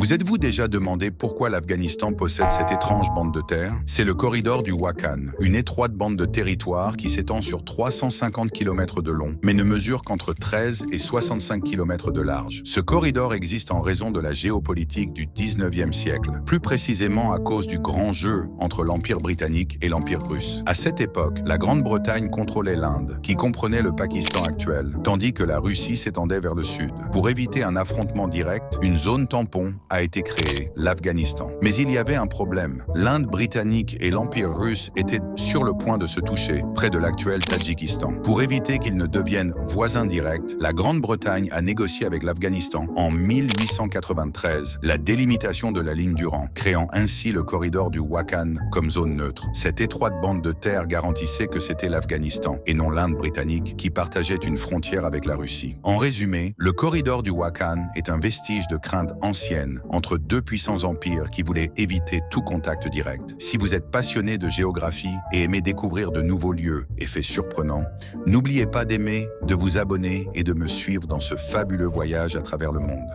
Vous êtes-vous déjà demandé pourquoi l'Afghanistan possède cette étrange bande de terre? C'est le corridor du Wakhan, une étroite bande de territoire qui s'étend sur 350 km de long, mais ne mesure qu'entre 13 et 65 km de large. Ce corridor existe en raison de la géopolitique du 19e siècle, plus précisément à cause du grand jeu entre l'Empire britannique et l'Empire russe. À cette époque, la Grande-Bretagne contrôlait l'Inde, qui comprenait le Pakistan actuel, tandis que la Russie s'étendait vers le sud. Pour éviter un affrontement direct, une zone tampon a été créée, l'Afghanistan. Mais il y avait un problème. L'Inde britannique et l'Empire russe étaient sur le point de se toucher, près de l'actuel Tadjikistan. Pour éviter qu'ils ne deviennent voisins directs, la Grande-Bretagne a négocié avec l'Afghanistan en 1893 la délimitation de la ligne du rang, créant ainsi le corridor du Wakhan comme zone neutre. Cette étroite bande de terre garantissait que c'était l'Afghanistan et non l'Inde britannique qui partageait une frontière avec la Russie. En résumé, le corridor du Wakhan est un vestige de crainte ancienne entre deux puissants empires qui voulaient éviter tout contact direct. Si vous êtes passionné de géographie et aimez découvrir de nouveaux lieux et faits surprenants, n'oubliez pas d'aimer, de vous abonner et de me suivre dans ce fabuleux voyage à travers le monde.